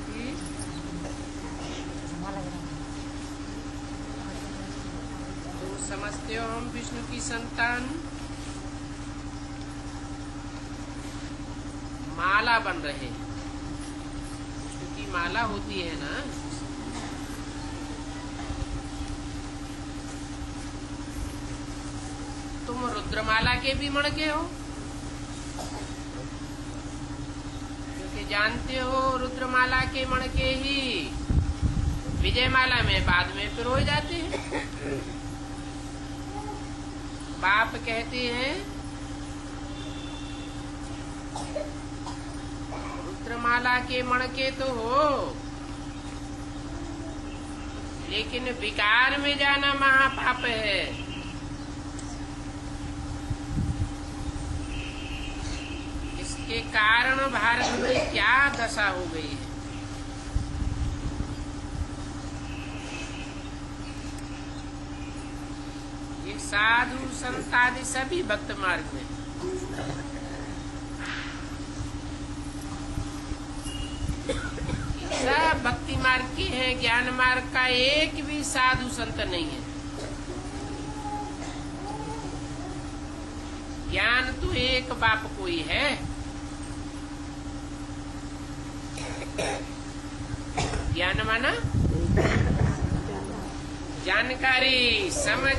थी? तो समझते हो हम विष्णु की संतान माला बन रहे। विष्णु की माला होती है ना, तुम रुद्रमाला के भी मणके हो, क्योंकि जानते हो रुद्रमाला के मणके ही विजयमाला में बाद में पिरोए जाते हैं। बाप कहते हैं रुद्रमाला के मणके तो हो, लेकिन विकार में जाना महापाप है। के कारण भारत में क्या दशा हो गई है। ये साधु संत आदि सभी भक्त मार्ग में, सब भक्ति मार्ग के हैं। ज्ञान मार्ग का एक भी साधु संत नहीं है। ज्ञान तो एक बाप कोई है। ज्ञान माना जानकारी, समझ।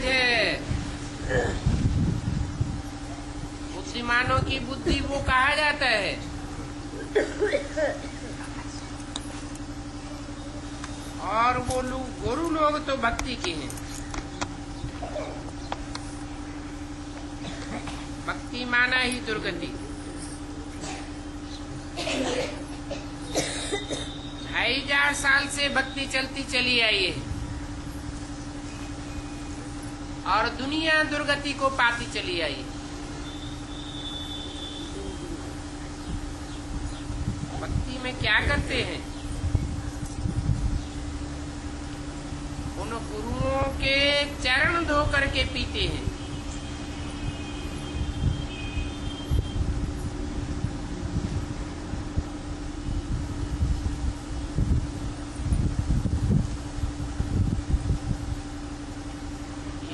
बुद्धिमानों की बुद्धि वो कहा जाता है। और वो लोग गुरु लोग तो भक्ति के हैं। भक्ति माना ही दुर्गति। 2500 साल से भक्ति चलती चली आई है और दुनिया दुर्गति को पाती चली आई है। भक्ति में क्या करते हैं? उन गुरुओं के चरण धो करके पीते हैं।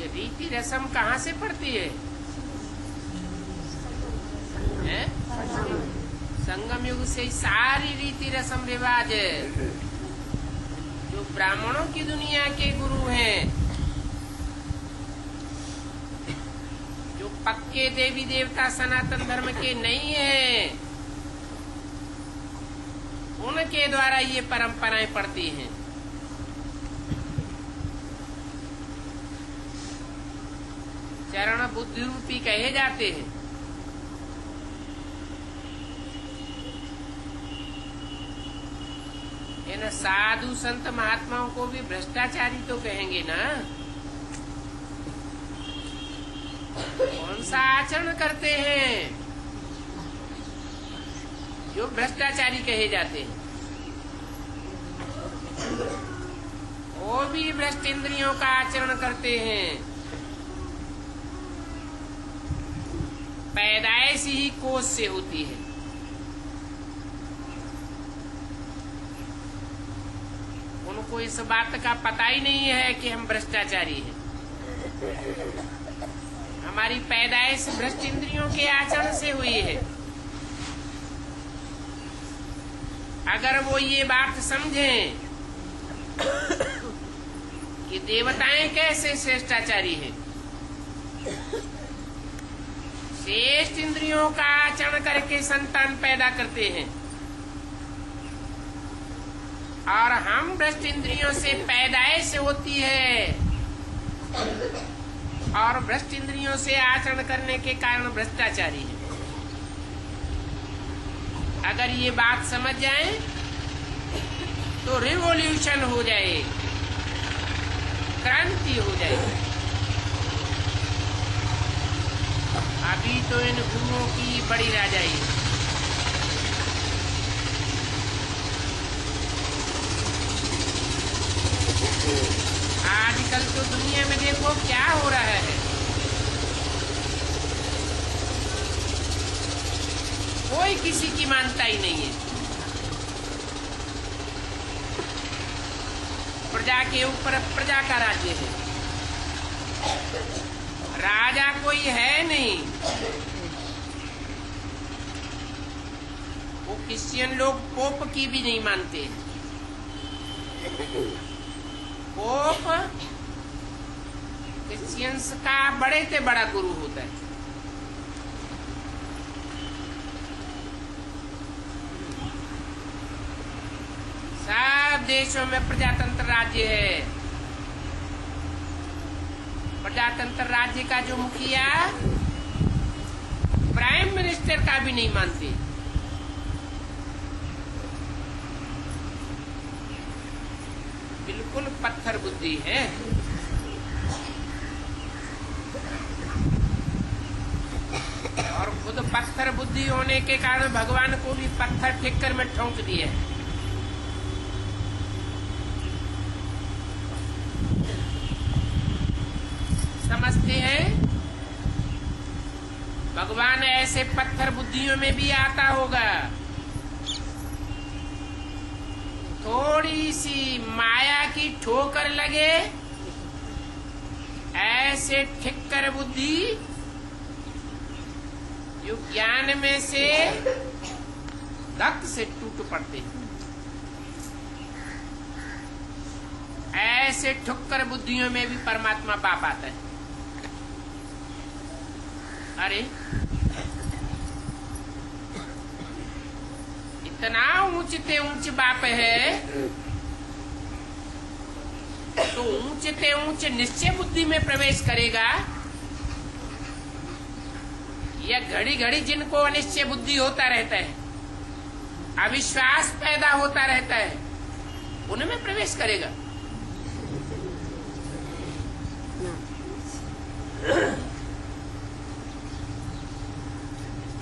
रीति रस्म कहाँ से पड़ती है? संगम युग से सारी रीति रस्म रिवाज है। जो ब्राह्मणों की दुनिया के गुरु हैं, जो पक्के देवी देवता सनातन धर्म के नहीं हैं, उनके द्वारा ये परंपराएं पड़ती हैं। चरण बुद्धि रूपी कहे जाते हैं। इन साधु संत महात्माओं को भी भ्रष्टाचारी तो कहेंगे ना। कौन सा आचरण करते हैं जो भ्रष्टाचारी कहे जाते हैं? वो भी भ्रष्ट इंद्रियों का आचरण करते हैं। पैदाइश ही कोष से होती है। उनको इस बात का पता ही नहीं है कि हम भ्रष्टाचारी हैं। हमारी पैदाइश भ्रष्ट इंद्रियों के आचरण से हुई है। अगर वो ये बात समझें कि देवताएं कैसे श्रेष्ठाचारी हैं, श्रेष्ठ इंद्रियों का आचरण करके संतान पैदा करते हैं, और हम भ्रष्ट इंद्रियों से पैदाइश होती है और भ्रष्ट इंद्रियों से आचरण करने के कारण भ्रष्टाचारी है। अगर ये बात समझ जाए तो रिवॉल्यूशन हो जाए, क्रांति हो जाए। अभी तो इन गुरुओं की बड़ी राजाई है। आजकल तो दुनिया में देखो क्या हो रहा है। कोई किसी की मानता ही नहीं है। प्रजा के ऊपर प्रजा का राज्य है, राजा कोई है नहीं। वो क्रिश्चियन लोग पोप की भी नहीं मानते। पोप क्रिश्चियंस का बड़े से बड़ा गुरु होता है। सब देशों में प्रजातंत्र राज्य है। प्रजातंत्र राज्य का जो मुखिया प्राइम मिनिस्टर का भी नहीं मानते। बिल्कुल पत्थर बुद्धि है। और खुद पत्थर बुद्धि होने के कारण भगवान को भी पत्थर ठिक्कर में ठोंक दिए। समझते हैं? भगवान ऐसे पत्थर बुद्धियों में भी आता होगा। थोड़ी सी माया की ठोकर लगे, ऐसे ठिक्कर बुद्धि जो ज्ञान में से धक से टूट पड़ते, ऐसे ठुक्कर बुद्धियों में भी परमात्मा बाप आता है। अरे इतना ऊंचते ऊंच बाप है तो ऊंचते ऊंच निश्चय बुद्धि में प्रवेश करेगा, या घड़ी घड़ी जिनको अनिश्चय बुद्धि होता रहता है, अविश्वास पैदा होता रहता है, उनमें प्रवेश करेगा?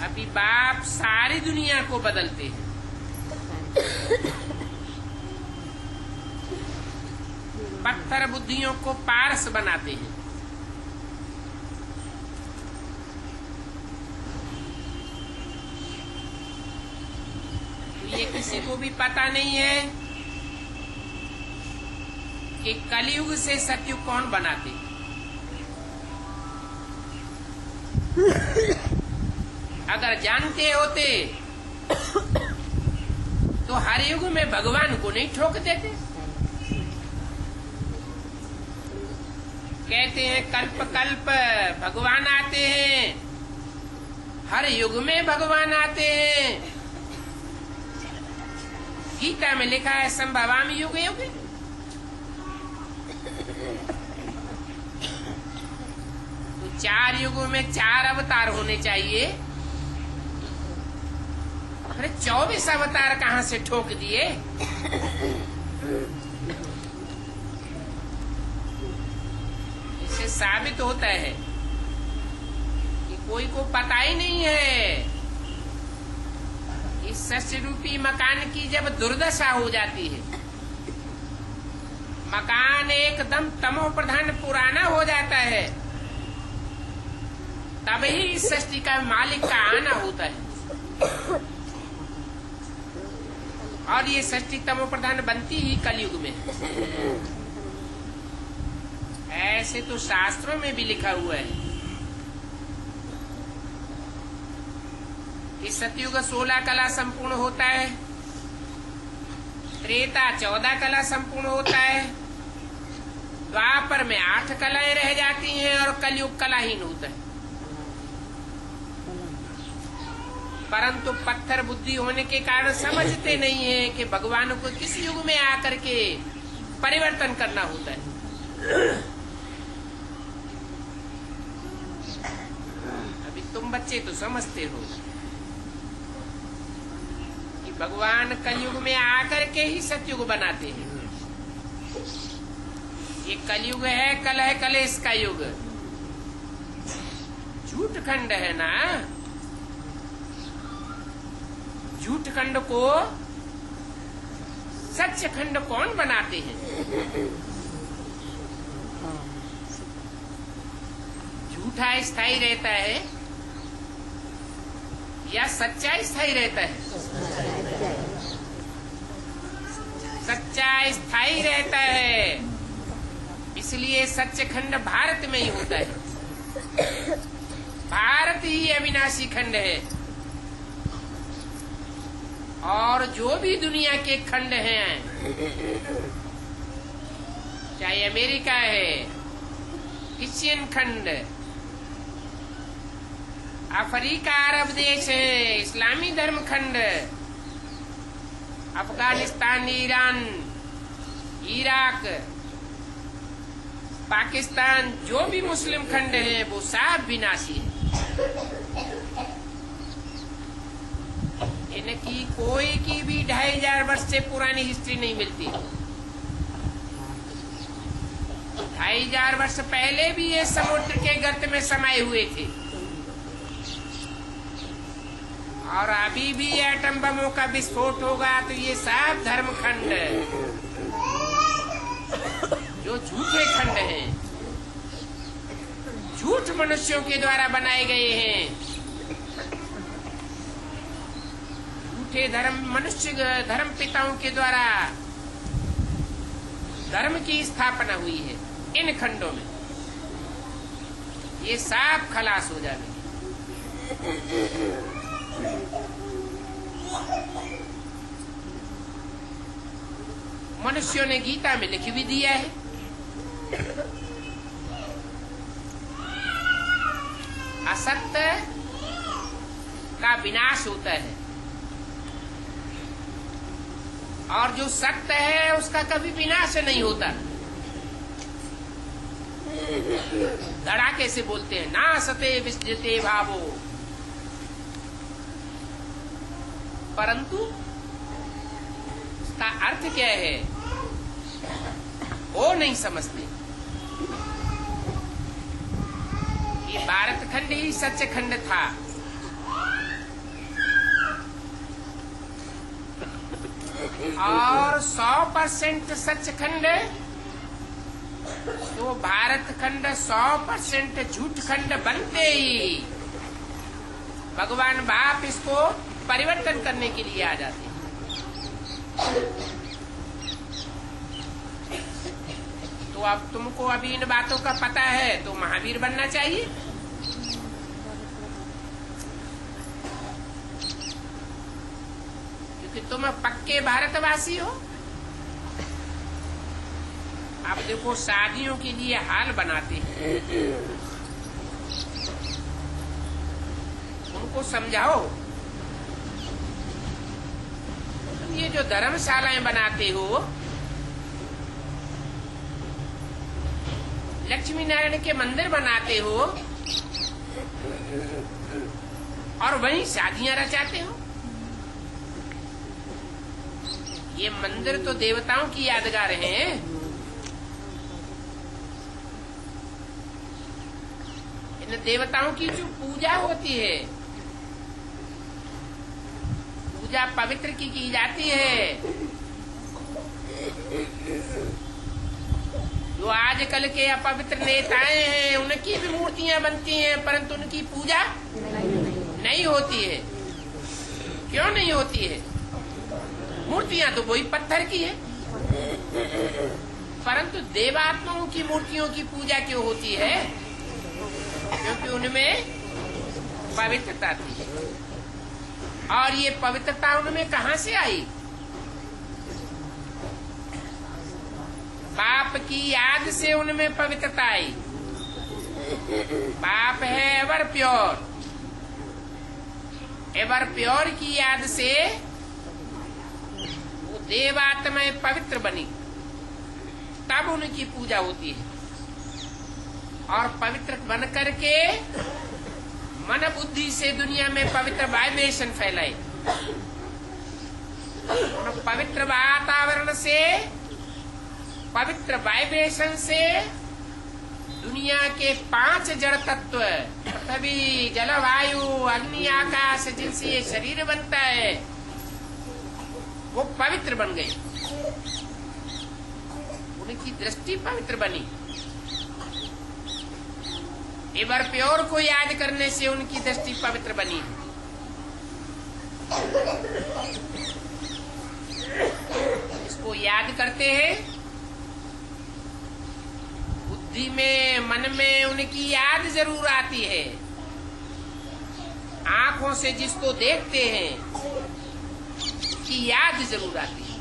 अभी बाप सारी दुनिया को बदलते हैं। पत्थर बुद्धियों को पारस बनाते हैं। तो ये किसी को भी पता नहीं है कि कलयुग से सतयुग कौन बनाते। अगर जानते होते तो हर युग में भगवान को नहीं ठोक देते। कहते हैं कल्प कल्प भगवान आते हैं, हर युग में भगवान आते हैं। गीता में लिखा है संभवामि युगे युगे। तो 4 युगों में 4 अवतार होने चाहिए। अरे 24 अवतार कहां से ठोक दिए? इससे साबित होता है कि कोई को पता ही नहीं है इस सस्य रूपी मकान की जब दुर्दशा हो जाती है, मकान एकदम तमो प्रधान पुराना हो जाता है, तभी इस सृष्टि का मालिक का आना होता है। और ये सृष्टि तमो प्रधान बनती ही कलयुग में। ऐसे तो शास्त्रों में भी लिखा हुआ है कि सतयुग 16 कला संपूर्ण होता है, त्रेता 14 कला संपूर्ण होता है, द्वापर में 8 कलाएं रह जाती हैं और कलयुग कलाहीन होता है। परंतु पत्थर बुद्धि होने के कारण समझते नहीं है कि भगवान को किस युग में आकर के परिवर्तन करना होता है। अभी तुम बच्चे तो समझते हो कि भगवान कलयुग में आकर के ही सतयुग बनाते हैं। ये कलयुग है, कलह कलेश का युग, झूठ खंड है ना। झूठ खंड को सच खंड कौन बनाते हैं? झूठा स्थायी रहता है या सच्चा स्थायी रहता है? सच्चा स्थायी रहता है, इसलिए सच्चखंड भारत में ही होता है। भारत ही अविनाशी खंड है, और जो भी दुनिया के खंड हैं, चाहे अमेरिका है, क्रिश्चियन खंड, अफ्रीका अरब देश है, इस्लामी धर्म खंड, अफगानिस्तान, ईरान, इराक, पाकिस्तान, जो भी मुस्लिम खंड है वो सब विनाशी है। इनकी कोई की भी 2500 वर्ष से पुरानी हिस्ट्री नहीं मिलती। 2500 वर्ष पहले भी ये समुद्र के गर्त में समाये हुए थे, और अभी भी एटम बमों का विस्फोट होगा तो ये सब धर्म खंड जो झूठे खंड हैं, झूठ मनुष्यों के द्वारा बनाए गए हैं। झूठे धर्म, मनुष्य धर्म पिताओं के द्वारा धर्म की स्थापना हुई है इन खंडों में। ये सब खलास हो जाएंगे। मनुष्यों ने गीता में लिख भी दिया है, असत्य का विनाश होता है और जो सत्य है उसका कभी विनाश नहीं होता। धड़ाके से बोलते हैं, ना सते विसृजते भावो, परंतु उसका अर्थ क्या है वो नहीं समझते। ये भारत खंड ही सच खंड था, और 100% सच खंड तो भारत खंड 100% झूठ खंड बनते ही भगवान बाप इसको परिवर्तन करने के लिए आ जाते हैं। तो अब तुमको अभी इन बातों का पता है तो महावीर बनना चाहिए। क्योंकि तुम पक्के भारतवासी हो। आप देखो शादियों के लिए हाल बनाते हैं, उनको समझाओ। तुम ये जो धर्मशालाएं बनाते हो, लक्ष्मी नारायण के मंदिर बनाते हो और वहीं शादियां रचाते हो। ये मंदिर तो देवताओं की यादगार हैं। इन देवताओं की जो पूजा होती है, पूजा पवित्र की जाती है। जो आजकल के अपवित्र नेताएं हैं उनकी भी मूर्तियां बनती हैं, परंतु उनकी पूजा नहीं होती है। क्यों नहीं होती है? मूर्तियां तो वही पत्थर की है, परंतु देवात्माओं की मूर्तियों की पूजा क्यों होती है? क्योंकि उनमें पवित्रता थी। और ये पवित्रता उनमें कहां से आई? बाप की याद से उनमें पवित्रता आई। बाप है एवर प्योर, एवर प्योर की याद से वो देवात्माएं पवित्र बनी, तब उनकी पूजा होती है। और पवित्र बन करके मन बुद्धि से दुनिया में पवित्र वाइब्रेशन फैलाए। पवित्र वातावरण से, पवित्र वाइब्रेशन से दुनिया के 5 जड़ तत्व, पृथ्वी, जल, वायु, अग्नि, आकाश, जिनसे ये शरीर बनता है, वो पवित्र बन गए। उनकी दृष्टि पवित्र बनी। एवर प्योर को याद करने से उनकी दृष्टि पवित्र बनी। को याद करते हैं, बुद्धि में, मन में उनकी याद जरूर आती है। आंखों से जिसको देखते हैं उसकी याद जरूर आती है।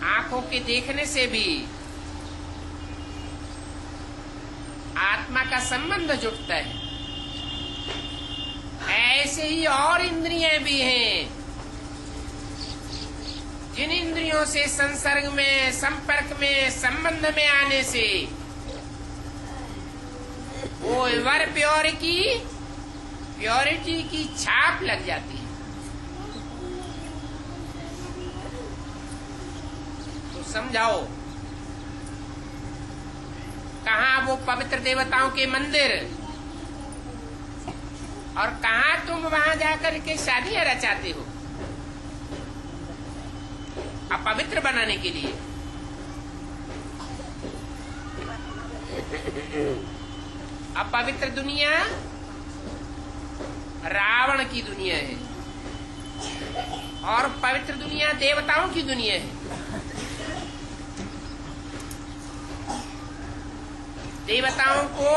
आंखों के देखने से भी आत्मा का संबंध जुड़ता है। ऐसे ही और इंद्रियां भी हैं, जिन इंद्रियों से संसर्ग में, संपर्क में, संबंध में आने से वो एवर प्योरिटी की छाप लग जाती है। तो समझाओ, कहाँ वो पवित्र देवताओं के मंदिर और कहाँ तुम वहां जाकर के शादियां रचाते हो अपवित्र बनाने के लिए। अपवित्र दुनिया रावण की दुनिया है और पवित्र दुनिया देवताओं की दुनिया है। देवताओं को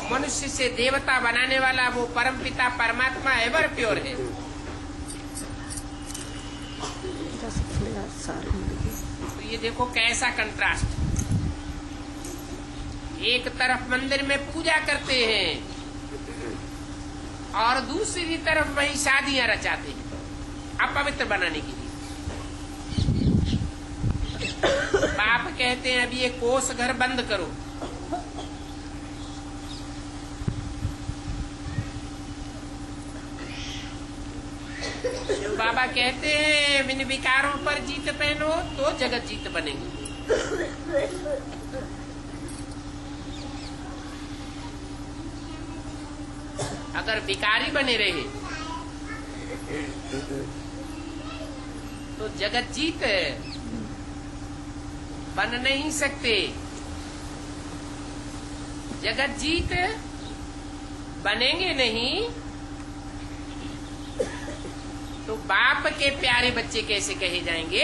मनुष्य से देवता बनाने वाला वो परमपिता परमात्मा एवर प्योर है। तो ये देखो कैसा कंट्रास्ट। एक तरफ मंदिर में पूजा करते हैं और दूसरी तरफ वही शादियां रचाते हैं अपवित्र बनाने के लिए। बाप कहते हैं अभी ये कोष घर बंद करो, शिव बाबा कहते हैं इन विकारों पर जीत पहनो तो जगत जीत बनेगी। अगर विकारी बने रहे तो जगत जीत बन नहीं सकते। जगत जीत बनेंगे नहीं तो बाप के प्यारे बच्चे कैसे कहे जाएंगे।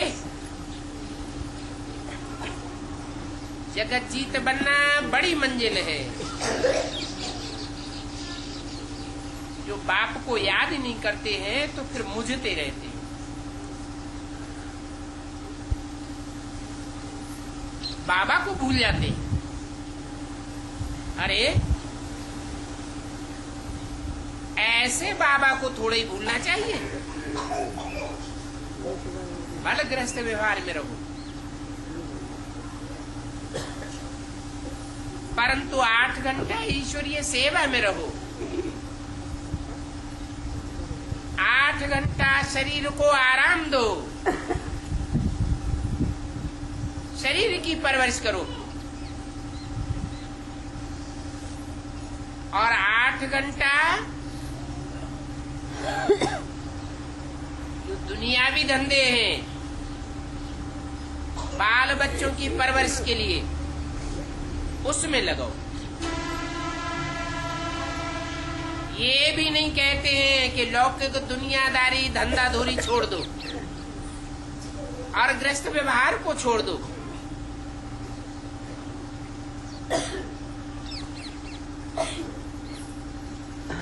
जगत जीत बनना बड़ी मंजिल है। जो बाप को याद ही नहीं करते हैं तो फिर मुझते रहते हैं। बाबा को भूल जाते हैं। अरे ऐसे बाबा को थोड़ा ही भूलना चाहिए। बालक गृहस्थ व्यवहार में रहो, परंतु 8 घंटा ईश्वरीय सेवा में रहो। 8 घंटा शरीर को आराम दो, शरीर की परवरिश करो और 8 घंटा जो दुनियावी धंधे हैं बाल बच्चों की परवरिश के लिए उसमें लगाओ। ये भी नहीं कहते हैं कि लौकिक दुनियादारी धंधा धोरी छोड़ दो और गृहस्थ व्यवहार को छोड़ दो।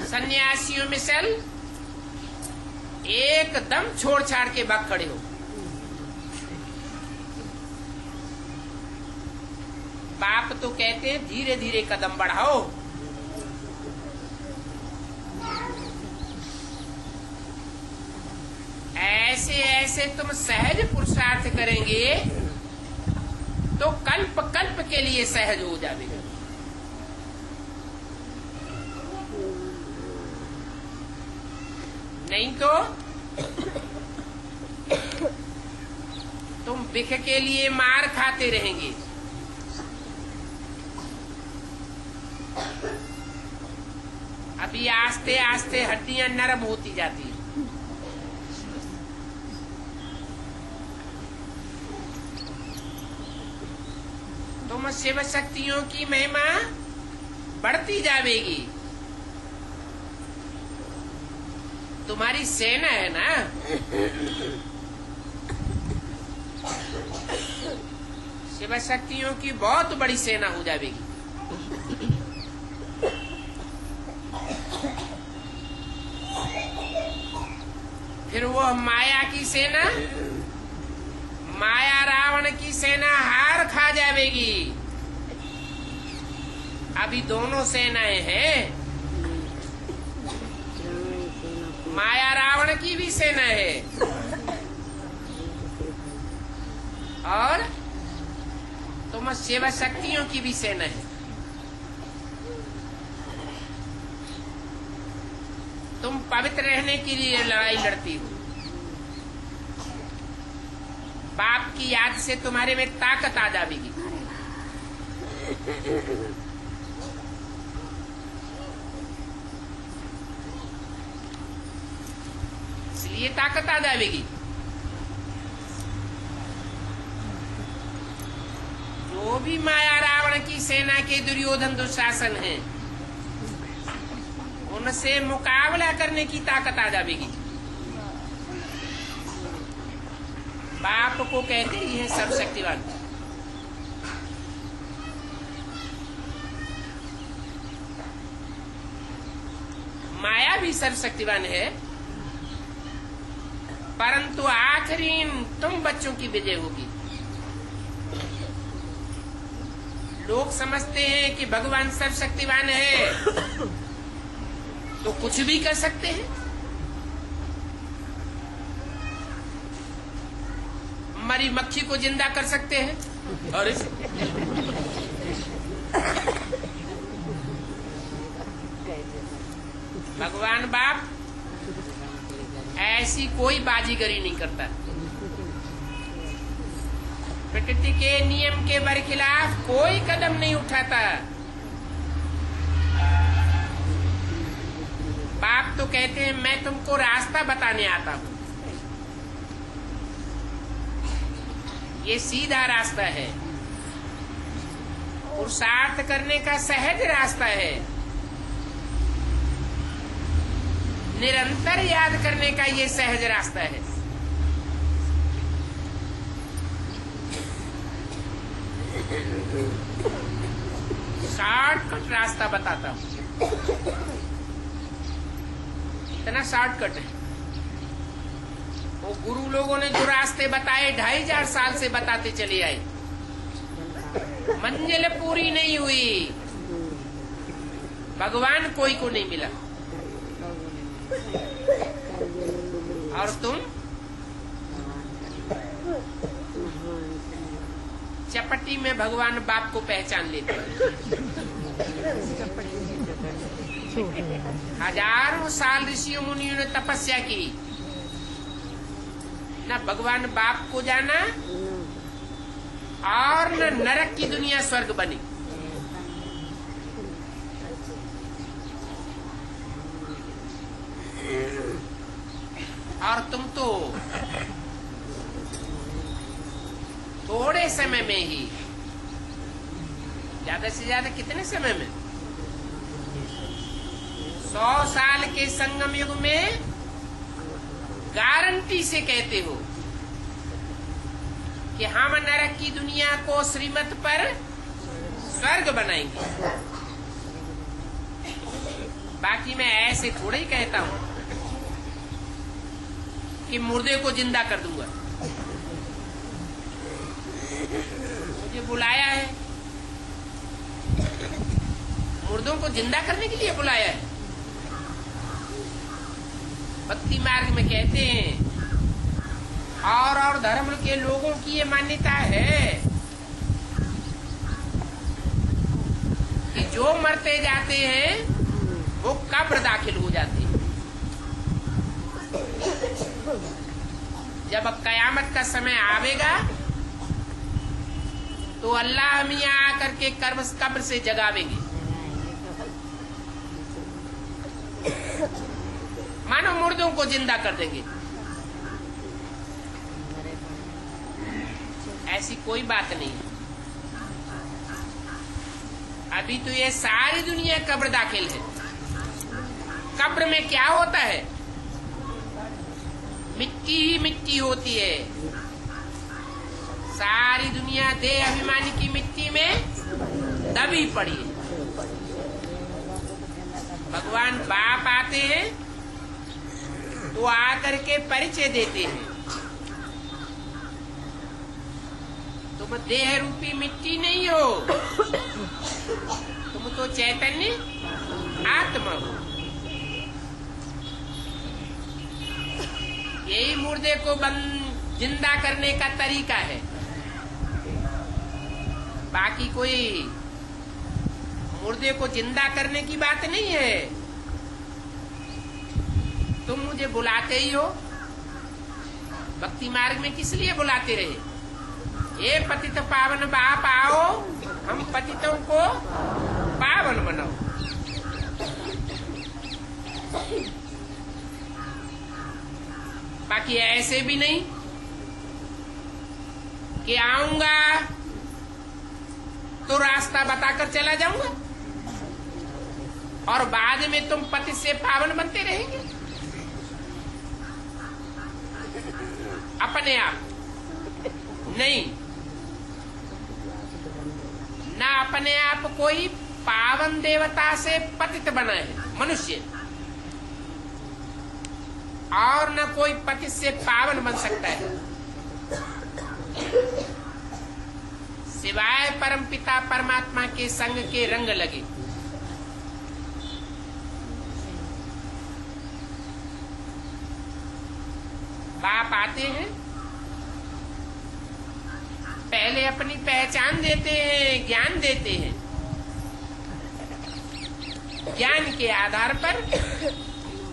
सन्यासियों में चल एकदम छोड़ छाड़ के भाग खड़े हो। बाप तो कहते हैं धीरे धीरे कदम बढ़ाओ। ऐसे ऐसे तुम सहज पुरुषार्थ करेंगे तो कल्प कल्प के लिए सहज हो जाएगा। नहीं तो तुम बिख के लिए मार खाते रहेंगे। अभी आस्ते आस्ते हड्डियां नरम होती जाती हैं। तुम शिव शक्तियों की महिमा बढ़ती जाएगी। तुम्हारी सेना है ना, शिव शक्तियों की बहुत बड़ी सेना हो जाएगी। फिर वो माया की सेना, माया रावण की सेना हार खा जाएगी। अभी दोनों सेनाएं हैं, माया रावण की भी सेना है और तुम शिव शक्तियों की भी सेना है। तुम पवित्र रहने के लिए लड़ाई लड़ती हो। बाप की याद से तुम्हारे में ताकत आ जाएगी। इसलिए ताकत आ जाएगी। जो भी माया रावण की सेना के दुर्योधन दुशासन हैं, उनसे मुकाबला करने की ताकत आ जाएगी। बाप को कहते ही है सर्वशक्तिवान। माया भी सर्वशक्तिवान है, परंतु आखिरी तुम बच्चों की विजय होगी। लोग समझते हैं कि भगवान सर्वशक्तिवान है तो कुछ भी कर सकते हैं। मरी मक्खी को जिंदा कर सकते हैं। और भगवान बाप ऐसी कोई बाजीगरी नहीं करता। प्रकृति के नियम के बरखिलाफ कोई कदम नहीं उठाता। बाप तो कहते हैं मैं तुमको रास्ता बताने आता हूं। ये सीधा रास्ता है, पुरुषार्थ करने का सहज रास्ता है, निरंतर याद करने का ये सहज रास्ता है। शॉर्टकट रास्ता बताता हूं। इतना शॉर्टकट है। वो गुरु लोगों ने जो रास्ते बताए 2500 साल से बताते चले आए, मंजिल पूरी नहीं हुई, भगवान कोई को नहीं मिला। और तुम चपटी में भगवान बाप को पहचान लेते हो। हजारों साल ऋषियों मुनियों ने तपस्या की, न भगवान बाप को जाना और न नरक की दुनिया स्वर्ग बनी। और तुम तो थोड़े समय में ही, ज्यादा से ज्यादा कितने समय में, 100 साल के संगम युग में गारंटी से कहते हो कि हम नरक की दुनिया को श्रीमत पर स्वर्ग बनाएंगे। बाकी मैं ऐसे थोड़ा ही कहता हूं कि मुर्दे को जिंदा कर दूंगा। मुझे बुलाया है, मुर्दों को जिंदा करने के लिए बुलाया है। भक्ति मार्ग में कहते हैं, और धर्म के लोगों की ये मान्यता है कि जो मरते जाते हैं वो कब्र दाखिल हो जाते हैं। जब कयामत का समय आवेगा तो अल्लाह मियां आकर के कब्र से जगावेंगे। मानो मुर्दों को जिंदा कर देंगे। ऐसी कोई बात नहीं। अभी तो ये सारी दुनिया कब्र दाखिल है। कब्र में क्या होता है? मिट्टी ही मिट्टी होती है। सारी दुनिया देह अभिमानी की मिट्टी में दबी पड़ी है। भगवान बाप आते हैं तो आकर के परिचय देते हैं, तुम देह रूपी मिट्टी नहीं हो, तुम तो चैतन्य आत्मा हो। यही मुर्दे को जिंदा करने का तरीका है। बाकी कोई मुर्दे को जिंदा करने की बात नहीं है। तुम मुझे बुलाते ही हो, भक्ति मार्ग में किस लिए बुलाते रहे? ये पतित पावन बाप आओ, हम पतितों को पावन बनाओ। बाकी ऐसे भी नहीं कि आऊंगा तो रास्ता बताकर चला जाऊंगा और बाद में तुम पति से पावन बनते रहेंगे अपने आप। नहीं, ना अपने आप कोई पावन देवता से पतित बना है मनुष्य, और न कोई पति से पावन बन सकता है सिवाय परमपिता परमात्मा के संग के रंग लगे। बाप आते हैं, पहले अपनी पहचान देते हैं, ज्ञान देते हैं। ज्ञान के आधार पर,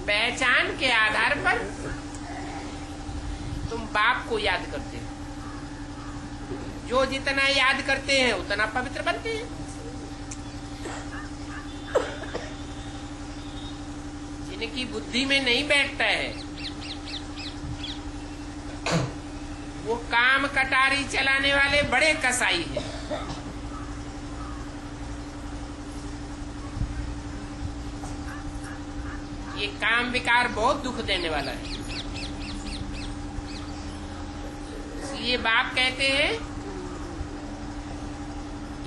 पहचान के आधार पर तुम बाप को याद करते हो। जो जितना याद करते हैं उतना पवित्र बनते हैं। जिनकी बुद्धि में नहीं बैठता है वो काम कटारी चलाने वाले बड़े कसाई हैं। ये काम विकार बहुत दुख देने वाला है। इसलिए बाप कहते हैं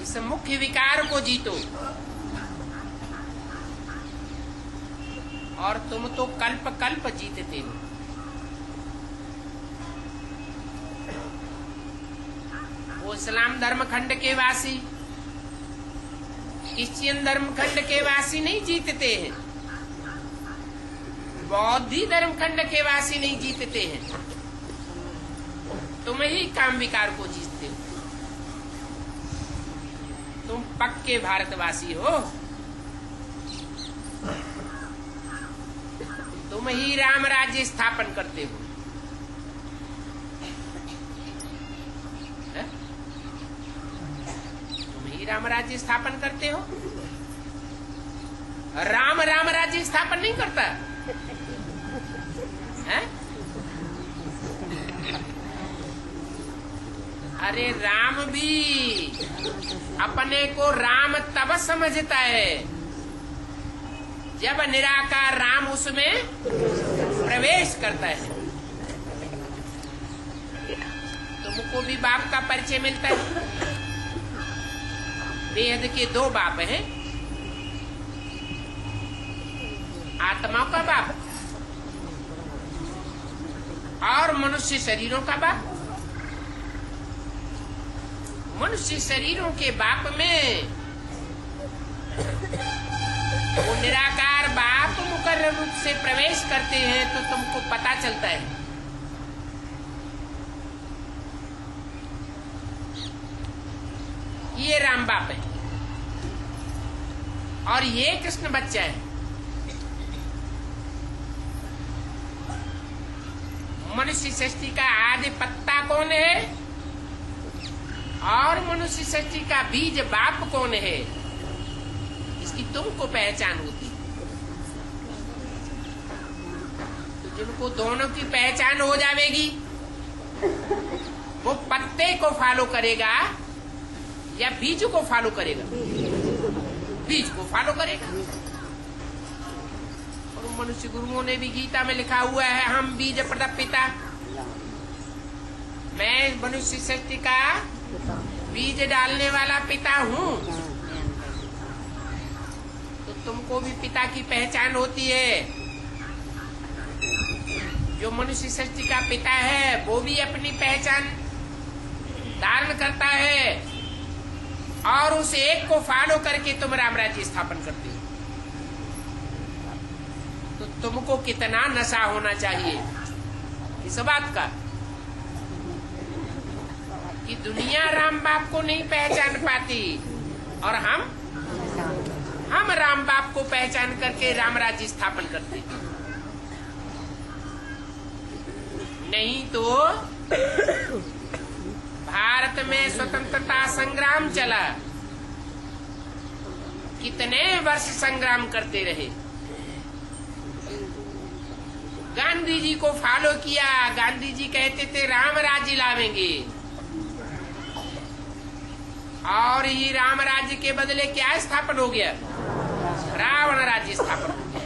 इस मुख्य विकार को जीतो, और तुम तो कल्प कल्प जीतते हो। वो इस्लाम धर्म खंड के वासी, क्रिश्चियन धर्म खंड के वासी नहीं जीतते हैं, बौद्धी धर्म खंड के वासी नहीं जीतते हैं। तुम ही काम विकार को जीतते हो। तुम पक्के भारतवासी हो। तुम ही राम राज्य स्थापन करते हो। तुम ही राम राज्य स्थापन करते हो। राम राज्य स्थापन नहीं करता है? अरे राम भी अपने को राम तब समझता है जब निराकार राम उसमें प्रवेश करता है। तुमको भी बाप का परिचय मिलता है। वेद के दो बाप हैं, आत्माओं का बाप और मनुष्य शरीरों का बाप। मनुष्य शरीरों के बाप में वो निराकार बाप मुकर्रर रूप से प्रवेश करते हैं तो तुमको पता चलता है। ये राम बाप है और ये कृष्ण बच्चा है। मनुष्य सृष्टि का आदि पत्ता कौन है और मनुष्य सृष्टि का बीज बाप कौन है, इसकी तुमको पहचान होती। तो जिनको दोनों की पहचान हो जाएगी वो पत्ते को फॉलो करेगा या बीज को फॉलो करेगा? बीज को फॉलो करेगा। और मनुष्य गुरुओं ने भी गीता में लिखा हुआ है, हम बीज प्रदप पिता, मैं मनुष्य सृष्टि का बीज डालने वाला पिता हूँ। तो तुमको भी पिता की पहचान होती है। जो मनुष्य सृष्टि का पिता है वो भी अपनी पहचान धारण करता है, और उस एक को फॉलो करके तुम राम राज्य स्थापन करते हो। तो तुमको कितना नशा होना चाहिए इस बात का कि दुनिया राम बाप को नहीं पहचान पाती, और हम राम बाप को पहचान करके राम राज्य स्थापन करते हैं। नहीं तो भारत में स्वतंत्रता संग्राम चला, कितने वर्ष संग्राम करते रहे। गांधी जी को फॉलो किया, गांधी जी कहते थे राम राज्य लावेंगे, और ये राम राज्य के बदले क्या स्थापन हो गया? रावण राज्य स्थापन हो गया।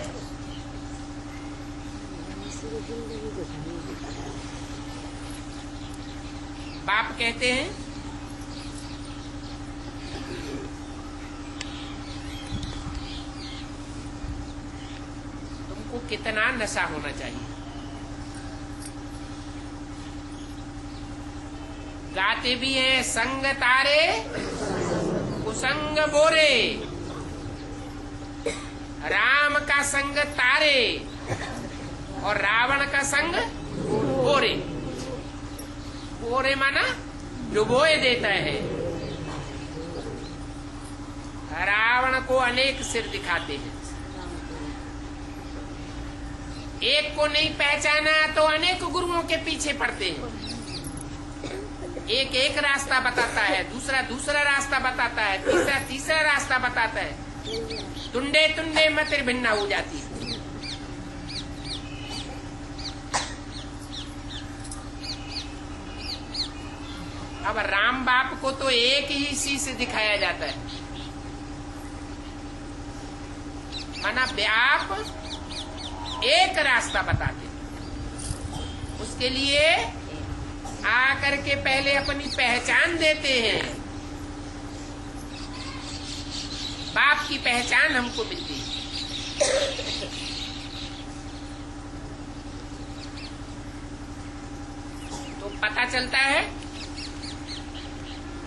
बाप कहते हैं तुमको कितना नशा होना चाहिए। गाते भी हैं, संग तारे कुसंग बोरे, राम का संग तारे और रावण का संग बोरे। बोरे माना डुबोए देता है। रावण को अनेक सिर दिखाते हैं, एक को नहीं पहचाना तो अनेक गुरुओं के पीछे पड़ते हैं। एक एक रास्ता बताता है, दूसरा दूसरा रास्ता बताता है, तीसरा तीसरा रास्ता बताता है। तुंडे तुंडे में त्रिभिन्ना हो जाती है। अब राम बाप को तो एक ही शीश दिखाया जाता है, माना व्याप एक रास्ता बताते। उसके लिए आकर के पहले अपनी पहचान देते हैं। बाप की पहचान हमको मिलती है। तो पता चलता है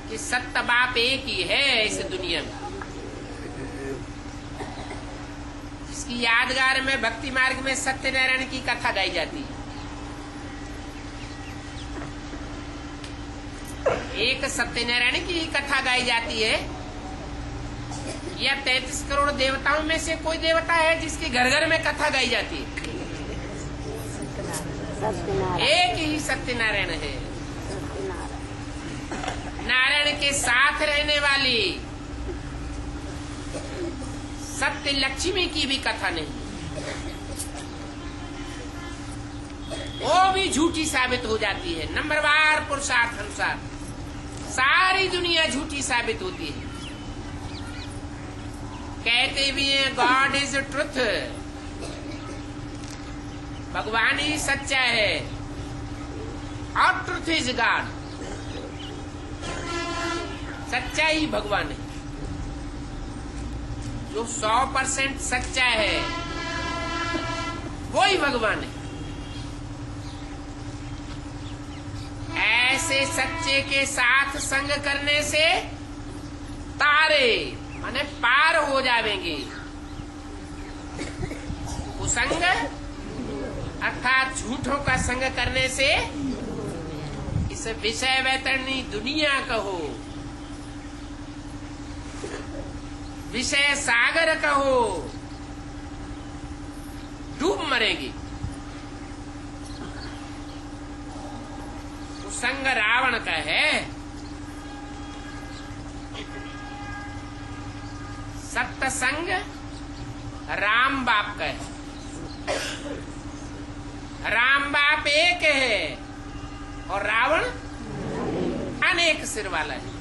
कि सत्य बाप एक ही है इस दुनिया में। जिसकी यादगार में भक्ति मार्ग में सत्यनारायण की कथा गाई जाती है। एक सत्यनारायण की कथा गाई जाती है, या 33 करोड़ देवताओं में से कोई देवता है जिसके घर घर में कथा गाई जाती है? एक ही सत्यनारायण है। नारायण के साथ रहने वाली सत्य लक्ष्मी की भी कथा नहीं, वो भी झूठी साबित हो जाती है। नंबरवार पुरुषार्थ अनुसार सारी दुनिया झूठी साबित होती है। कहते भी हैं गॉड इज ट्रुथ, भगवान ही सच्चा है, और ट्रुथ इज गॉड, सच्चा ही भगवान है। जो 100% सच्चा है वो ही भगवान है। ऐसे सच्चे के साथ संग करने से तारे माने पार हो जावेंगे। कुसंग अर्थात झूठों का संग करने से इस विषय वैतरणी दुनिया कहो, विषय सागर कहो, डूब मरेगी। संग रावण का है, सत्संग राम बाप का है। राम बाप एक है और रावण अनेक सिर वाला है।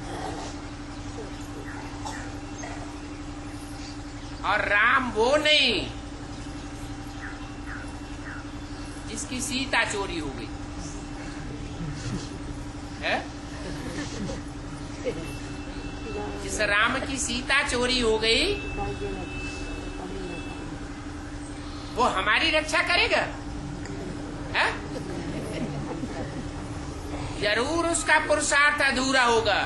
और राम वो नहीं इसकी सीता चोरी हो गई है? जिस राम की सीता चोरी हो गई वो हमारी रक्षा करेगा है? जरूर उसका पुरुषार्थ अधूरा होगा।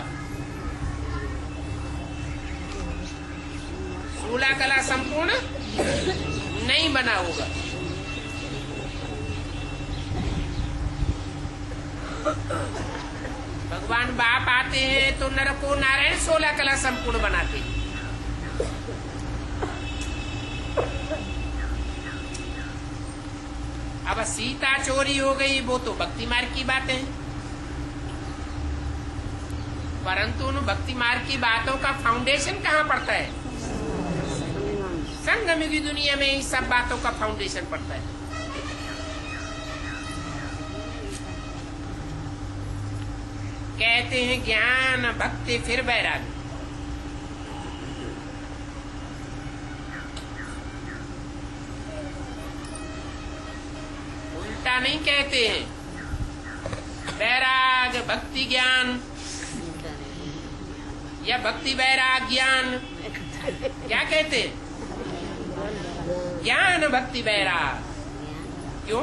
16 कला संपूर्ण नहीं बना होगा। भगवान बाप आते हैं तो नर को नारायण 16 कला संपूर्ण बनाते हैं। अब सीता चोरी हो गई वो तो भक्ति मार्ग की बात है, परंतु उन भक्ति मार्ग की बातों का फाउंडेशन कहाँ पड़ता है? संगम की दुनिया में इस सब बातों का फाउंडेशन पड़ता है। कहते हैं ज्ञान भक्ति फिर वैराग्य। उल्टा नहीं कहते हैं वैराग भक्ति ज्ञान या भक्ति वैराग ज्ञान। क्या कहते हैं? ज्ञान भक्ति वैराग। क्यों?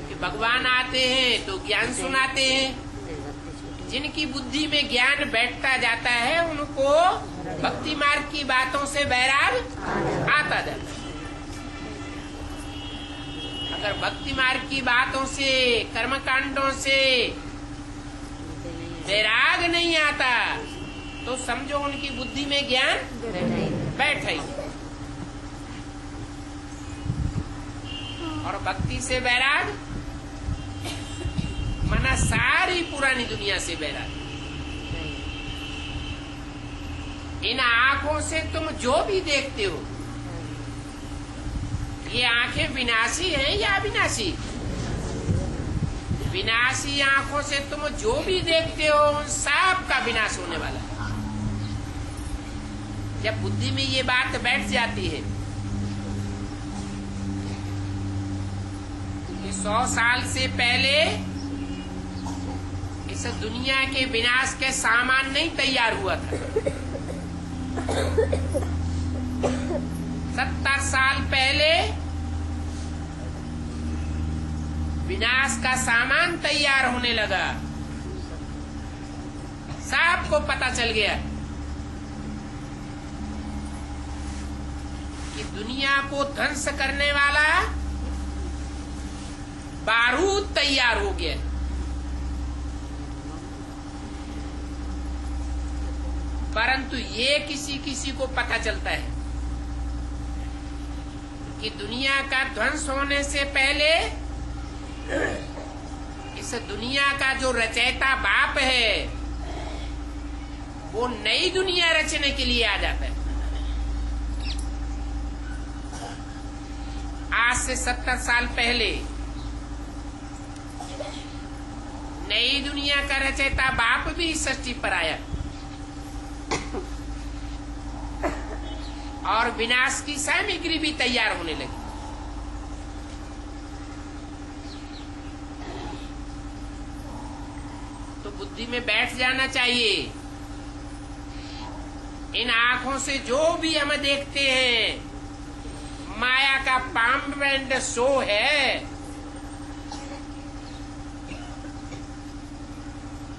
कि भगवान आते हैं तो ज्ञान सुनाते हैं। जिनकी बुद्धि में ज्ञान बैठता जाता है उनको भक्ति मार्ग की बातों से वैराग आता जाता है। अगर भक्ति मार्ग की बातों से कर्मकांडों से वैराग नहीं आता तो समझो उनकी बुद्धि में ज्ञान बैठा ही। और भक्ति से वैराग मना सारी पुरानी दुनिया से वैराग। इन आंखों से तुम जो भी देखते हो, ये आंखें विनाशी हैं या अविनाशी? विनाशी आंखों से तुम जो भी देखते हो उन सब का विनाश होने वाला है। जब बुद्धि में ये बात बैठ जाती है कि 100 साल से पहले इस दुनिया के विनाश के सामान नहीं तैयार हुआ था, 70 साल पहले विनाश का सामान तैयार होने लगा। सबको पता चल गया कि दुनिया को ध्वंस करने वाला बारूद तैयार हो गया। परंतु ये किसी किसी को पता चलता है कि दुनिया का ध्वंस होने से पहले इस दुनिया का जो रचयिता बाप है वो नई दुनिया रचने के लिए आ जाता है। आज से 70 साल पहले नई दुनिया का रचयिता बाप भी इस सृष्टि पर आया और विनाश की सामग्री भी तैयार होने लगी। तो बुद्धि में बैठ जाना चाहिए, इन आंखों से जो भी हम देखते हैं माया का परमानेंट शो है।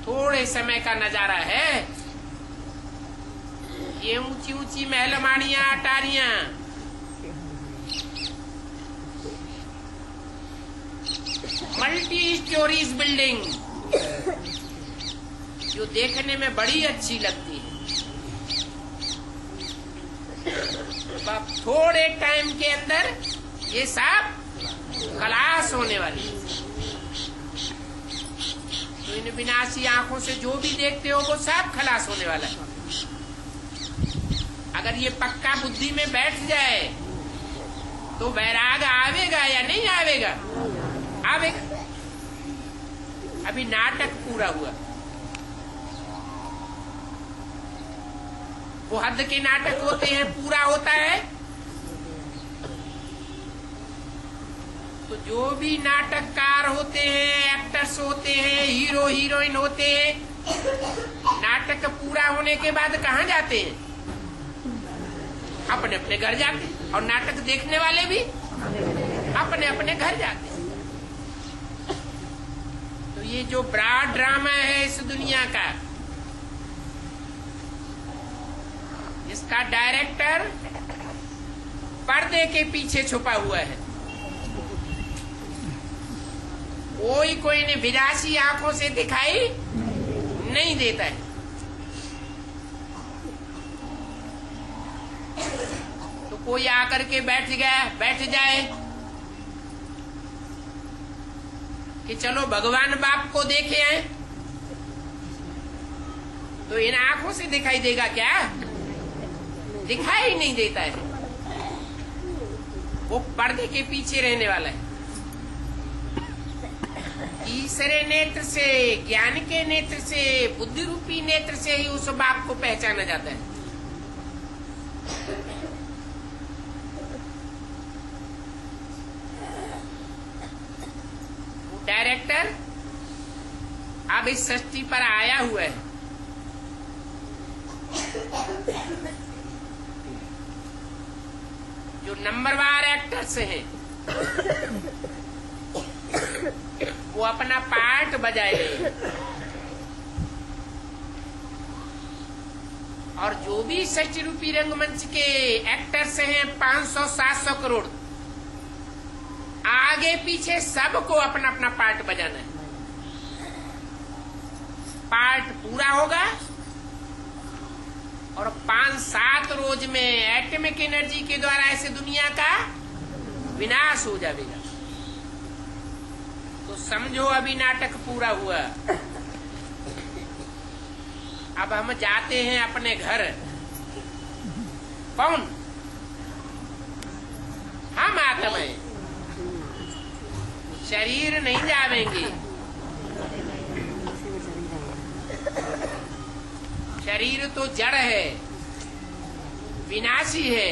थोड़े समय का नजारा है। ये ऊंची ऊंची महलमाड़ियां अटारियां मल्टी स्टोरीज बिल्डिंग जो देखने में बड़ी अच्छी लगती है, अब थोड़े टाइम के अंदर ये सब खलास होने वाली है। तो इन विनाशी आंखों से जो भी देखते हो वो सब खलास होने वाला है। अगर ये पक्का बुद्धि में बैठ जाए तो वैराग आवेगा या नहीं आवेगा? आवेगा। अभी नाटक पूरा हुआ, वो हद के नाटक होते हैं, पूरा होता है तो जो भी नाटककार होते हैं, एक्टर्स होते हैं, हीरो हीरोइन होते हैं, नाटक पूरा होने के बाद कहाँ जाते हैं? अपने अपने घर जाते हैं। और नाटक देखने वाले भी अपने अपने घर जाते हैं। तो ये जो ब्रॉड ड्रामा है इस दुनिया का, इसका डायरेक्टर पर्दे के पीछे छुपा हुआ है। कोई ने विलासी आंखों से दिखाई नहीं देता है। तो कोई आकर के बैठ जाए कि चलो भगवान बाप को देखे आए, तो इन आंखों से दिखाई देगा क्या? दिखाई नहीं देता है। वो पर्दे के पीछे रहने वाला है। तीसरे नेत्र से, ज्ञान के नेत्र से, बुद्धि रूपी नेत्र से ही उस बाप को पहचाना जाता है। वो डायरेक्टर अब इस सृष्टि पर आया हुआ है। जो नंबरवार एक्टर्स हैं वो अपना पार्ट बजाएंगे, और जो भी सच रूपी रंगमंच के एक्टर्स हैं 500-700 करोड़, आगे पीछे सबको अपना अपना पार्ट बजाना है। पार्ट पूरा होगा और 5-7 रोज में एटॉमिक एनर्जी के द्वारा ऐसे दुनिया का विनाश हो जाएगा। तो समझो अभी नाटक पूरा हुआ। अब हम जाते हैं अपने घर। कौन? हम आत्माएं। शरीर नहीं जावेंगे। शरीर तो जड़ है, विनाशी है।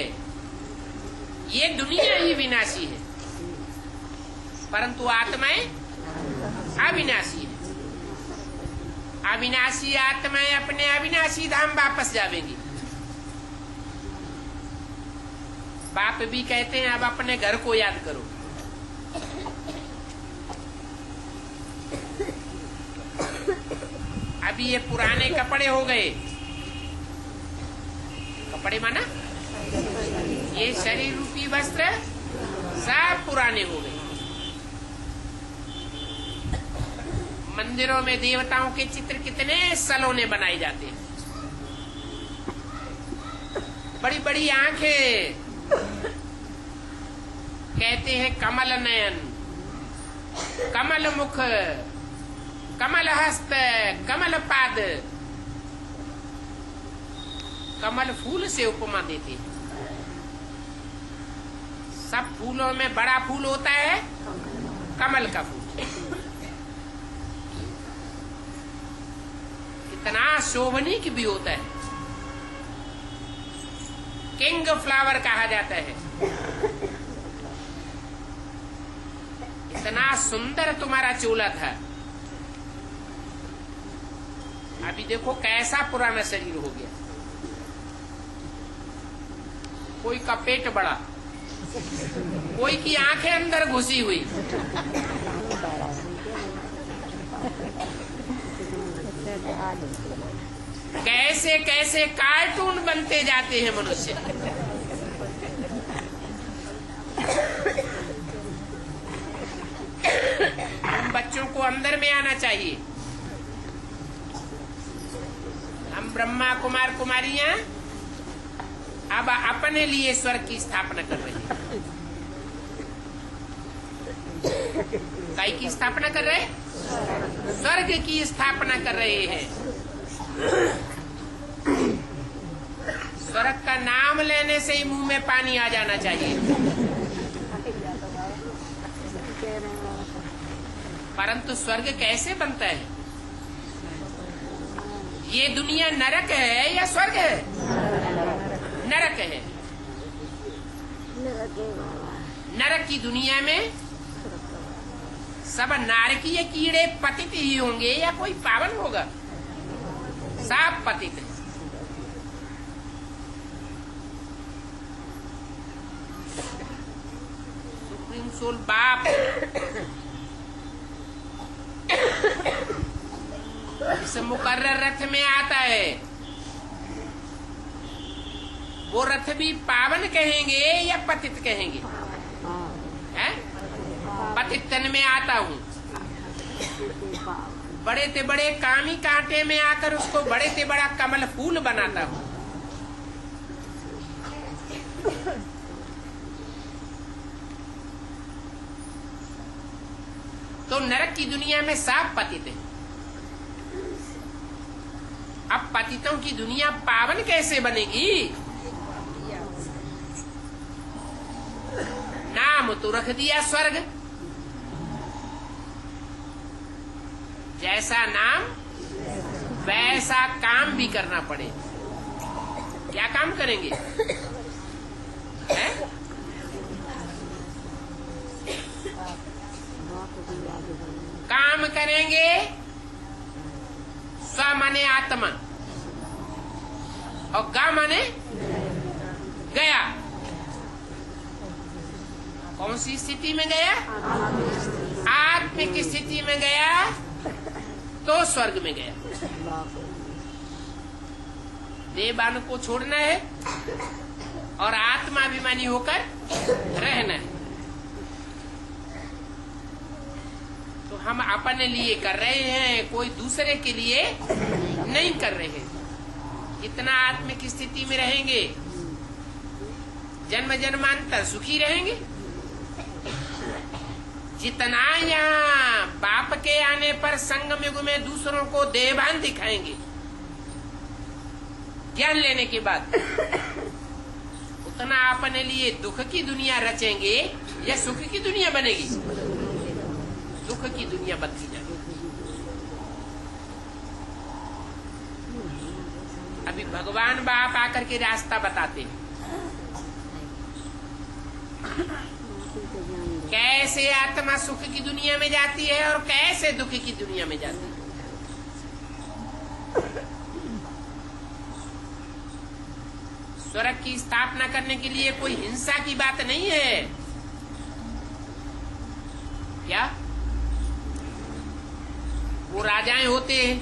ये दुनिया ही विनाशी है, परंतु आत्माएं अविनाशी है। अविनाशी आत्माएं अपने अविनाशी धाम वापस जावेंगी। बाप भी कहते हैं अब अपने घर को याद करो। अभी ये पुराने कपड़े हो गए। कपड़े माना ये शरीर रूपी वस्त्र सब पुराने हो गए। मंदिरों में देवताओं के चित्र कितने सलोने बनाए जाते हैं। बड़ी बड़ी आंखें, कहते हैं कमल नयन, कमल मुख, कमल हस्त, कमल पाद। कमल फूल से उपमा देते हैं। सब फूलों में बड़ा फूल होता है कमल का फूल। कितना शोभनीक भी होता है। किंग फ्लावर कहा जाता है। इतना सुंदर तुम्हारा चोला था। अभी देखो कैसा पुराना शरीर हो गया। कोई का पेट बड़ा, कोई की आंखें अंदर घुसी हुई। कैसे कैसे कार्टून बनते जाते हैं मनुष्य। हम बच्चों को अंदर में आना चाहिए। हम ब्रह्मा कुमार कुमारियां अब अपने लिए स्वर्ग की स्थापना कर रहे हैं। काय की स्थापना कर रहे हैं? स्वर्ग की स्थापना कर रहे हैं। स्वर्ग का नाम लेने से ही मुंह में पानी आ जाना चाहिए। परंतु स्वर्ग कैसे बनता है? ये दुनिया नरक है या स्वर्ग है? नरक है। नरक की दुनिया में सब नारकीय कीड़े पतित ही होंगे या कोई पावन होगा? सब पतित है। सुप्रीम सोल बाप इस मुकर्रर रथ में आता है, वो रथ भी पावन कहेंगे या पतित कहेंगे? हैं? पतित तन में आता हूँ, बड़े ते बड़े कामी कांटे में आकर उसको बड़े ते बड़ा कमल फूल बनाता हूँ। तो नरक की दुनिया में सब पतित है। अब पतितों की दुनिया पावन कैसे बनेगी? नाम तो रख दिया स्वर्ग, जैसा नाम वैसा काम भी करना पड़े। क्या काम करेंगे? है? काम करेंगे स्व माने आत्मा और गा माने गया। कौन सी स्थिति में गया? आत्मिक स्थिति में गया तो स्वर्ग में गया। देवान को छोड़ना है और आत्माभिमानी होकर रहना है। तो हम अपने लिए कर रहे हैं, कोई दूसरे के लिए नहीं कर रहे हैं। इतना आत्मिक स्थिति में रहेंगे, जन्म जन्मांतर सुखी रहेंगे। जितना यहाँ बाप के आने पर संगम युग में दूसरों को देवान दिखाएंगे, ज्ञान लेने के बाद उतना अपने लिए दुख की दुनिया रचेंगे या सुख की दुनिया बनेगी? दुख की दुनिया बनती जाएगी। अभी भगवान बाप आकर के रास्ता बताते हैं, कैसे आत्मा सुख की दुनिया में जाती है और कैसे दुख की दुनिया में जाती है। स्वर्ग की स्थापना करने के लिए कोई हिंसा की बात नहीं है। क्या वो राजाएं होते हैं,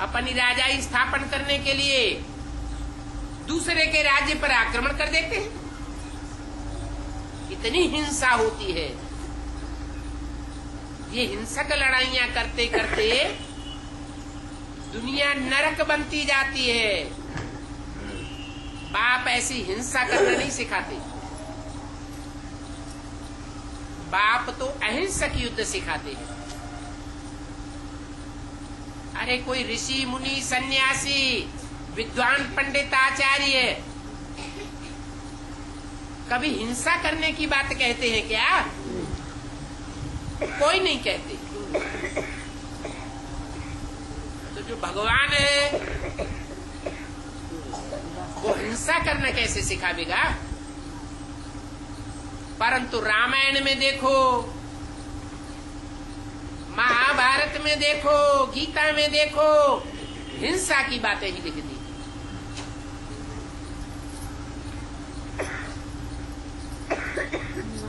अपनी राजाई स्थापन करने के लिए दूसरे के राज्य पर आक्रमण कर देते हैं? इतनी हिंसा होती है। ये हिंसक लड़ाइयां करते करते दुनिया नरक बनती जाती है। बाप ऐसी हिंसा करना नहीं सिखाते, बाप तो अहिंसक युद्ध सिखाते हैं। अरे कोई ऋषि मुनि सन्यासी विद्वान पंडित आचार्य कभी हिंसा करने की बात कहते हैं क्या? कोई नहीं कहते। तो जो भगवान है वो हिंसा करना कैसे सिखावेगा? परंतु रामायण में देखो, महाभारत में देखो, गीता में देखो, हिंसा की बातें ही लिख दी।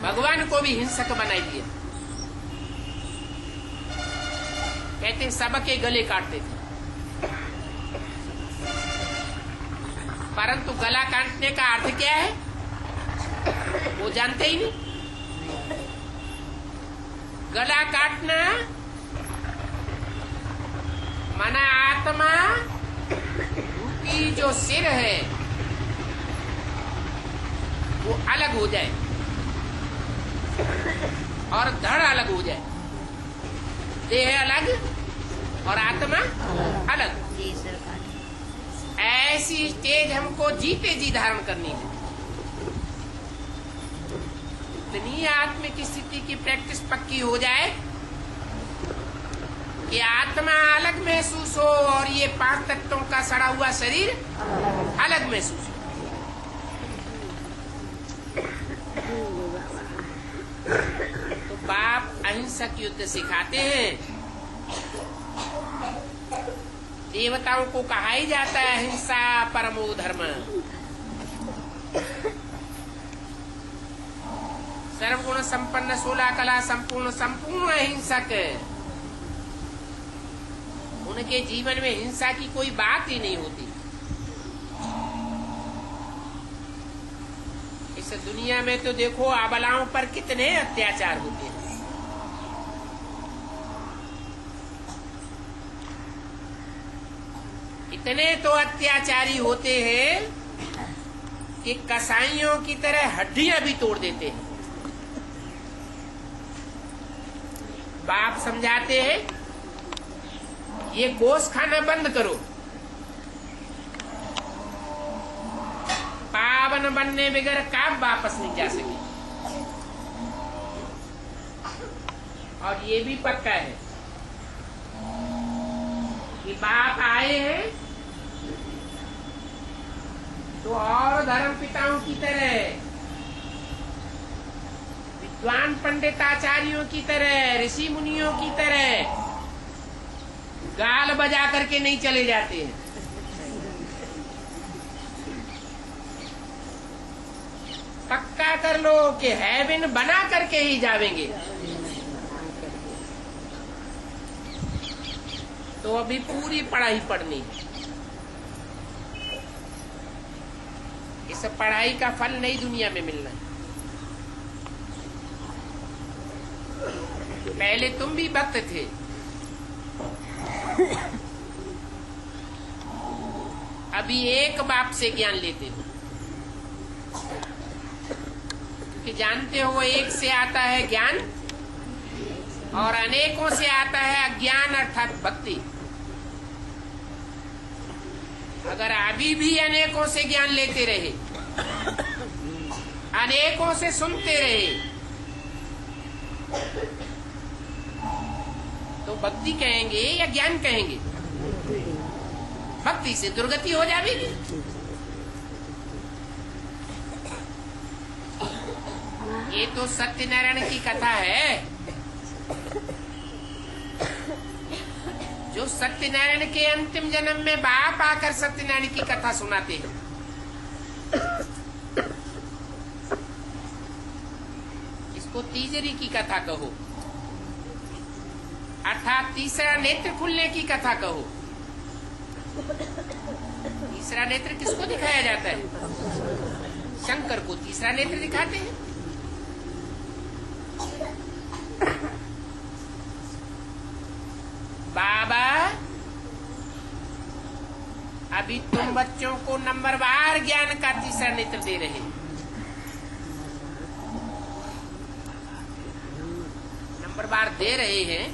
भगवान को भी हिंसक बनाई दिया। कहते सबके गले काटते थे, परंतु गला काटने का अर्थ क्या है वो जानते ही नहीं। गला काटना माना आत्मा की जो सिर है वो अलग हो जाए और धड़ अलग हो जाए। देह अलग और आत्मा अलग। ऐसी स्टेज हमको जीते जी धारण करनी है। इतनी आत्मिक स्थिति की प्रैक्टिस पक्की हो जाए कि आत्मा अलग महसूस हो और ये 5 तत्वों का सड़ा हुआ शरीर अलग महसूस हो। तो हिंसक युद्ध सिखाते हैं। देवताओं को कहा ही जाता है हिंसा परमो धर्म। सर्वगुण संपन्न 16 कला संपूर्ण अहिंसक। उनके जीवन में हिंसा की कोई बात ही नहीं होती। इस दुनिया में तो देखो अबलाओं पर कितने अत्याचार होते हैं। इतने तो अत्याचारी होते हैं कि कसाईयों की तरह हड्डियां भी तोड़ देते हैं। बाप समझाते हैं ये गोश्त खाना बंद करो, पावन बनने बगैर कब वापस नहीं जा सके। और ये भी पक्का है कि बाप आए हैं तो और धर्म पिताओं की तरह, विद्वान पंडिताचार्यों की तरह, ऋषि मुनियों की तरह गाल बजा करके नहीं चले जाते हैं। पक्का कर लो कि हेवन बना करके ही जावेंगे। तो अभी पूरी पढ़ाई पढ़नी है। इस पढ़ाई का फल नई दुनिया में मिलना है। पहले तुम भी भक्त थे, अभी एक बाप से ज्ञान लेते हो, कि जानते हो वो एक से आता है ज्ञान और अनेकों से आता है अज्ञान अर्थात भक्ति। अगर अभी भी अनेकों से ज्ञान लेते रहे, अनेकों से सुनते रहे, तो भक्ति कहेंगे या ज्ञान कहेंगे? भक्ति से दुर्गति हो जाएगी। ये तो सत्यनारायण की कथा है। जो सत्यनारायण के अंतिम जन्म में बाप आकर सत्यनारायण की कथा सुनाते हैं। इसको तीसरी की कथा कहो, अर्थात तीसरा नेत्र खुलने की कथा कहो। तीसरा नेत्र किसको दिखाया जाता है? शंकर को तीसरा नेत्र दिखाते हैं। बाबा अभी तुम बच्चों को नंबरवार ज्ञान का तीसरा नेत्र दे रहे हैं। नंबरवार दे रहे हैं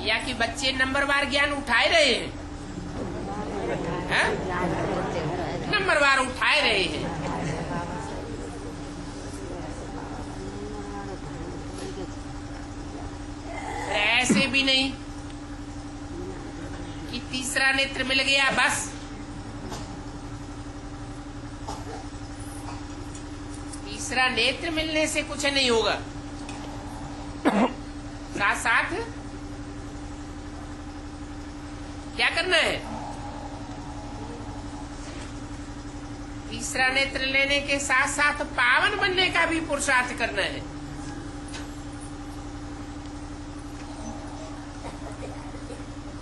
या कि बच्चे नंबरवार ज्ञान उठाए रहे हैं? नंबरवार उठाए रहे हैं। ऐसे भी नहीं कि तीसरा नेत्र मिल गया बस। तीसरा नेत्र मिलने से कुछ नहीं होगा। साथ साथ क्या करना है? तीसरा नेत्र लेने के साथ साथ पावन बनने का भी पुरुषार्थ करना है।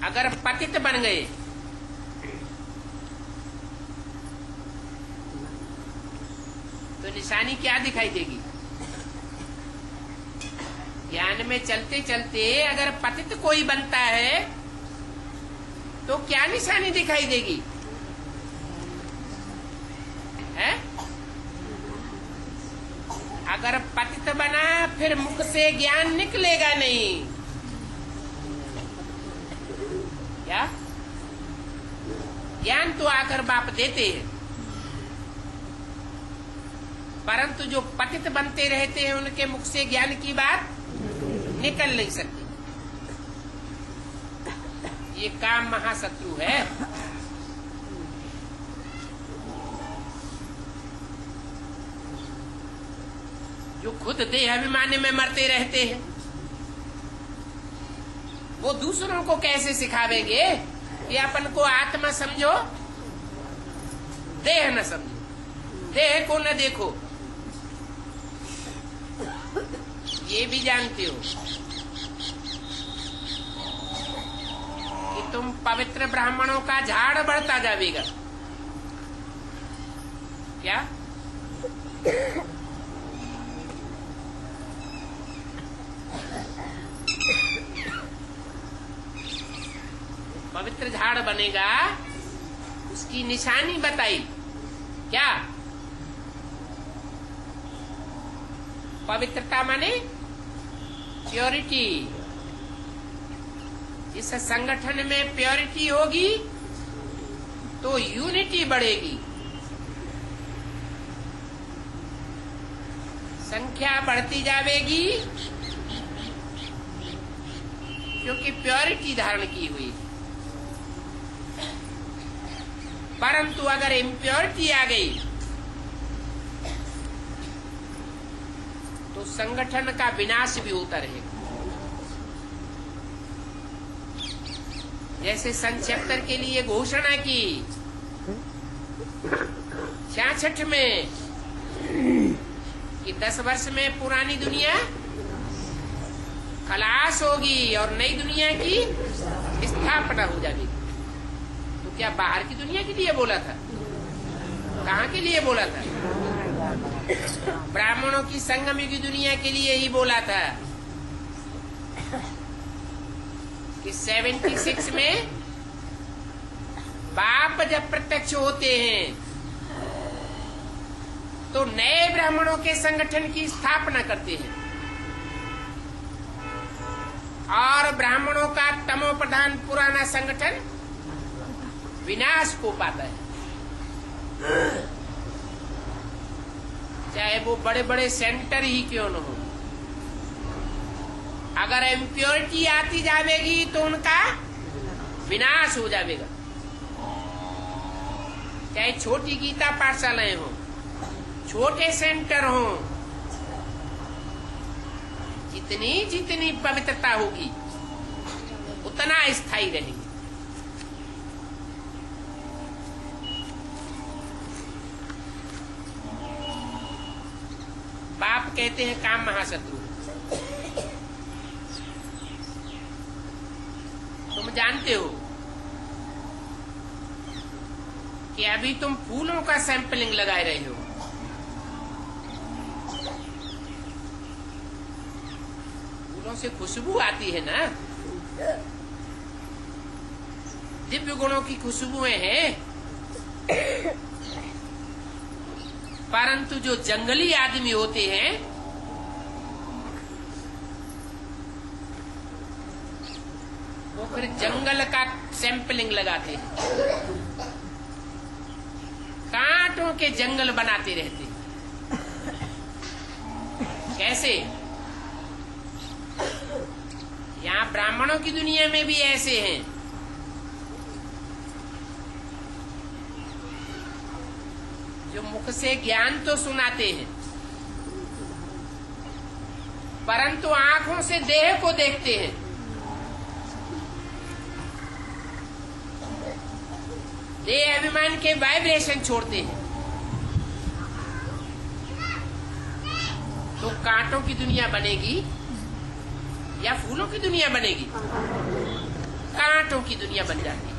अगर पतित बन गए तो निशानी क्या दिखाई देगी? ज्ञान में चलते चलते अगर पतित कोई बनता है तो क्या निशानी दिखाई देगी? है? अगर पतित बना फिर मुख से ज्ञान निकलेगा नहीं। क्या? ज्ञान तो आकर बाप देते हैं, परंतु जो पतित बनते रहते हैं उनके मुख से ज्ञान की बात निकल नहीं सकती। ये काम महाशत्रु है। जो खुद देह अभिमानी में मरते रहते हैं, वो दूसरों को कैसे सिखावेंगे कि अपन को आत्मा समझो, देह न समझो, देह को न देखो। ये भी जानते हो कि तुम पवित्र ब्राह्मणों का झाड़ बढ़ता जाएगा। क्या? पवित्र झाड़ बनेगा, उसकी निशानी बताई। क्या? पवित्रता माने प्योरिटी। इस संगठन में प्योरिटी होगी तो यूनिटी बढ़ेगी, संख्या बढ़ती जाएगी क्योंकि प्योरिटी धारण की हुई। परंतु अगर इम्प्योरिटी आ गई तो संगठन का विनाश भी होता रहेगा। जैसे सन 76 के लिए घोषणा की 66 में कि 10 वर्ष में पुरानी दुनिया खलास होगी और नई दुनिया की स्थापना हो जाएगी। तो क्या बाहर की दुनिया के लिए बोला था? कहाँ के लिए बोला था? ब्राह्मणों की संगम युगी दुनिया के लिए ही बोला था कि 76 में बाप जब प्रत्यक्ष होते हैं तो नए ब्राह्मणों के संगठन की स्थापना करते हैं और ब्राह्मणों का तमो प्रधान पुराना संगठन विनाश को पाता है। चाहे वो बड़े बड़े सेंटर ही क्यों न हो, अगर इम्प्योरिटी आती जाएगी तो उनका विनाश हो जाएगा। चाहे छोटी गीता पाठशालाएं हो, छोटे सेंटर हो, जितनी जितनी पवित्रता होगी उतना स्थायी रहेगी। बाप कहते हैं काम महाशत्रु। तुम जानते हो कि अभी तुम फूलों का सैंपलिंग लगाए रहे हो। फूलों से खुशबू आती है ना, दिव्य गुणों की खुशबुएं हैं। परंतु जो जंगली आदमी होते हैं वो फिर जंगल का सैंपलिंग लगाते हैं, कांटों के जंगल बनाते रहते हैं। कैसे? यहाँ ब्राह्मणों की दुनिया में भी ऐसे हैं। जो मुख से ज्ञान तो सुनाते हैं परंतु आंखों से देह को देखते हैं। देह अभिमान के वाइब्रेशन छोड़ते हैं। तो कांटों की दुनिया बनेगी या फूलों की दुनिया बनेगी? कांटों की दुनिया बन जाती है।